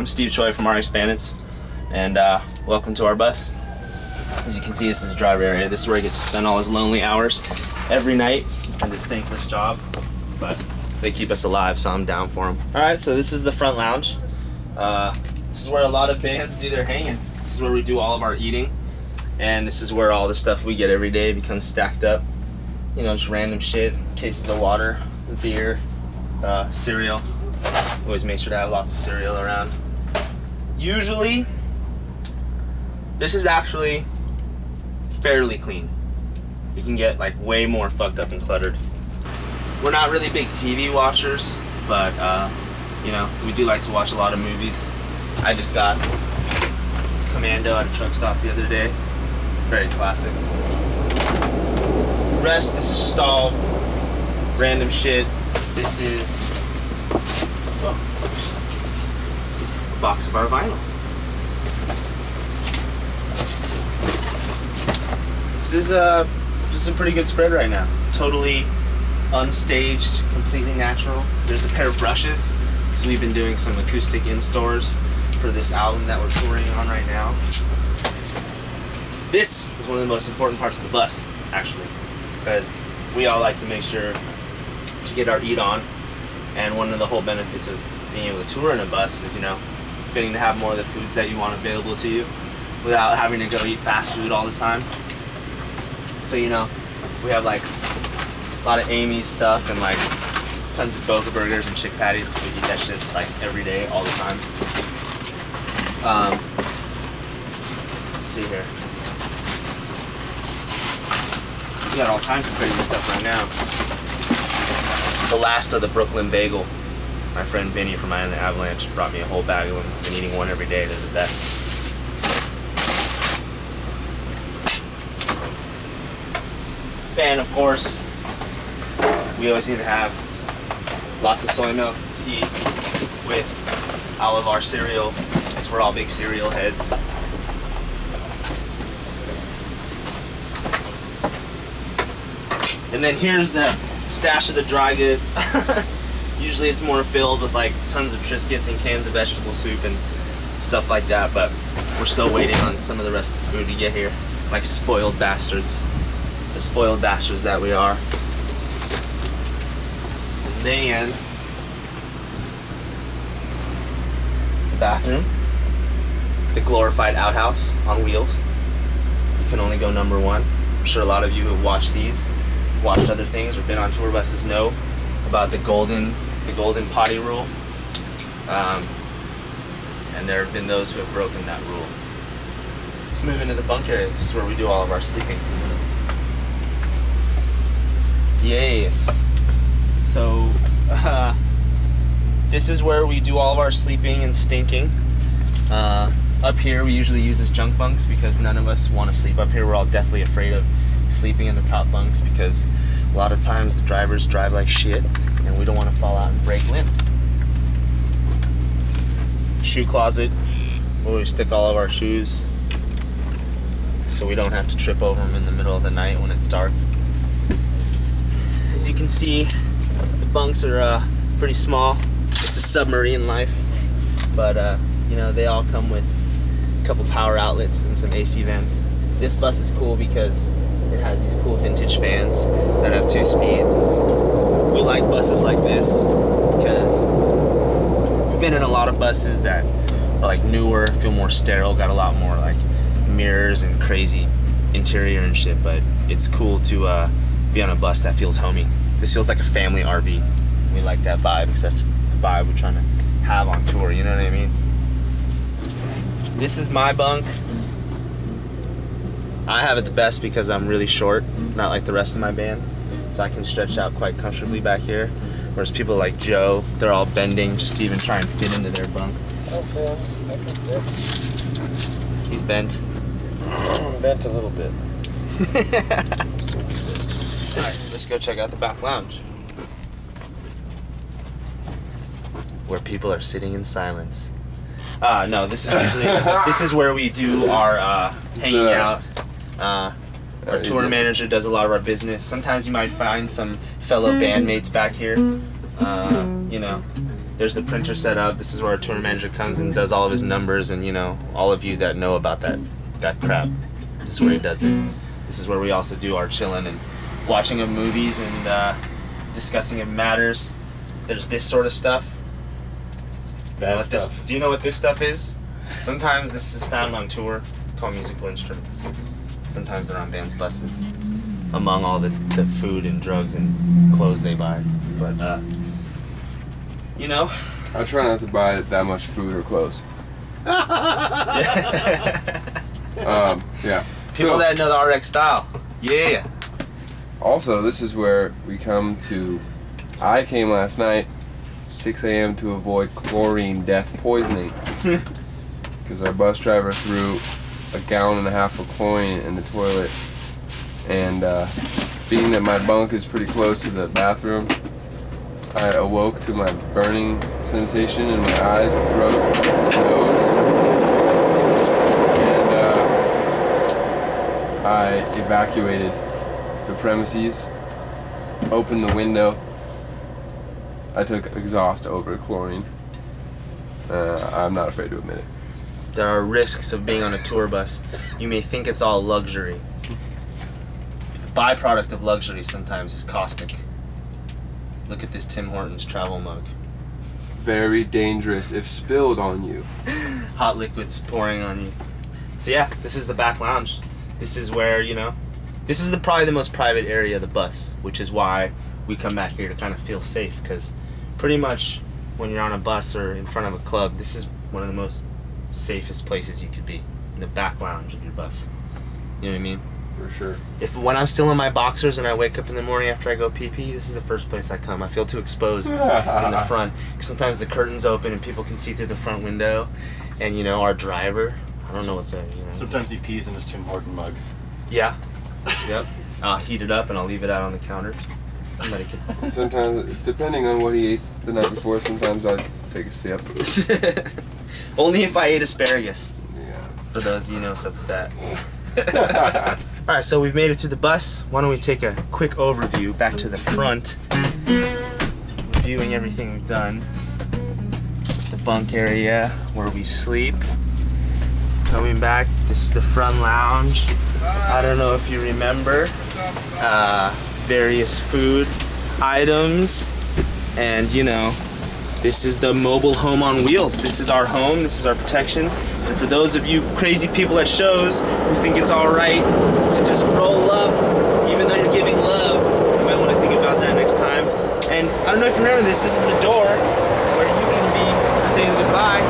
I'm Steve Choi from RX Bandits, and welcome to our bus. As you can see, this is his driver area. This is where he gets to spend all his lonely hours every night in this thankless job, but they keep us alive, so I'm down for them. All right, so this is the front lounge. This is where a lot of bands do their hanging. This is where we do all of our eating, and this is where all the stuff we get every day becomes stacked up. You know, just random shit, cases of water, beer, cereal. Always make sure to have lots of cereal around. Usually, this is actually fairly clean. You can get like way more fucked up and cluttered. We're not really big TV watchers, but you know, we do like to watch a lot of movies. I just got Commando at a truck stop the other day. Very classic. The rest, this is just all random shit. This is a box of our vinyl. This is a pretty good spread right now. Totally unstaged, completely natural. There's a pair of brushes, because we've been doing some acoustic in-stores for this album that we're touring on right now. This is one of the most important parts of the bus, actually, because we all like to make sure to get our eat on, and one of the whole benefits of being able to tour in a bus is, you know, getting to have more of the foods that you want available to you without having to go eat fast food all the time. So, you know, we have like a lot of Amy's stuff and like tons of Boca burgers and chick patties, because we eat that shit like every day, all the time. Let's see here. We got all kinds of crazy stuff right now. The last of the Brooklyn bagel. My friend Vinny from Island Avalanche brought me a whole bag of them. I've been eating one every day. They're the best. And of course, we always need to have lots of soy milk to eat with all of our cereal, because we're all big cereal heads. And then here's the stash of the dry goods. Usually it's more filled with like tons of Triscuits and cans of vegetable soup and stuff like that, but we're still waiting on some of the rest of the food to get here, like spoiled bastards. The spoiled bastards that we are. And then the bathroom, the glorified outhouse on wheels. You can only go number one. I'm sure a lot of you who have watched these, watched other things, or been on tour buses know about the golden potty rule. And there have been those who have broken that rule. Let's move into the bunk area. This is where we do all of our sleeping. Yes. So, this is where we do all of our sleeping and stinking. Up here we usually use as junk bunks, because none of us want to sleep up here. We're all deathly afraid of sleeping in the top bunks, because a lot of times the drivers drive like shit and we don't want to fall out and break limbs. Shoe closet, where we stick all of our shoes so we don't have to trip over them in the middle of the night when it's dark. As you can see, the bunks are pretty small. This is submarine life, but you know, they all come with a couple power outlets and some AC vents. This bus is cool because it has these cool vintage fans that have 2 speeds. We like buses like this because we've been in a lot of buses that are like newer, feel more sterile, got a lot more like mirrors and crazy interior and shit, but it's cool to be on a bus that feels homey. This feels like a family RV. We like that vibe, because that's the vibe we're trying to have on tour, you know what I mean? This is my bunk. I have it the best because I'm really short, not like the rest of my band, so I can stretch out quite comfortably back here, whereas people like Joe, they're all bending just to even try and fit into their bunk. Okay, I can fit. He's bent. Bent a little bit. Alright, let's go check out the back lounge, where people are sitting in silence. No, this is usually, this is where we do our hanging out. Our tour manager does a lot of our business. Sometimes you might find some fellow bandmates back here. You know, There's the printer set up. This is where our tour manager comes and does all of his numbers, and you know, all of you that know about that crap, this is where he does it. This is where we also do our chilling and watching of movies and discussing of matters. There's this sort of stuff. Bad stuff. Do you know what this stuff is? Sometimes this is found on tour, called musical instruments. Sometimes they're on bands' buses, among all the food and drugs and clothes they buy. But, you know. I try not to buy that much food or clothes. Yeah. People that know the RX style. Yeah. Also, this is where we come to. I came last night, 6 a.m. to avoid chlorine death poisoning. Because our bus driver threw a gallon and a half of chlorine in the toilet. And being that my bunk is pretty close to the bathroom, I awoke to my burning sensation in my eyes, throat, nose. And I evacuated the premises, opened the window. I took exhaust over chlorine. I'm not afraid to admit it. There are risks of being on a tour bus. You may think it's all luxury. The byproduct of luxury sometimes is caustic. Look at this Tim Hortons travel mug. Very dangerous if spilled on you. Hot liquids pouring on you. So yeah, this is the back lounge. This is where, you know, this is probably the most private area of the bus, which is why we come back here to kind of feel safe, because pretty much when you're on a bus or in front of a club, this is one of the most safest places you could be, in the back lounge of your bus. You know what I mean? For sure. When I'm still in my boxers and I wake up in the morning after I go pee-pee, this is the first place I come. I feel too exposed in the front. Sometimes the curtains open and people can see through the front window, and you know, our driver, I don't know what's that, you know. Sometimes he pees in his Tim Horton mug. Yeah. Yep. I'll heat it up and I'll leave it out on the counter. Somebody could. Sometimes, depending on what he ate the night before, sometimes I take a sip. Only if I ate asparagus. Yeah. For those of you know stuff like that. Alright, so we've made it to the bus. Why don't we take a quick overview back to the front, reviewing everything we've done. The bunk area where we sleep. Coming back, this is the front lounge. I don't know if you remember, various food items, and you know, this is the mobile home on wheels. This is our home, this is our protection. And for those of you crazy people at shows who think it's alright to just roll up, even though you're giving love, you might want to think about that next time. And I don't know if you remember this is the door where you can be saying goodbye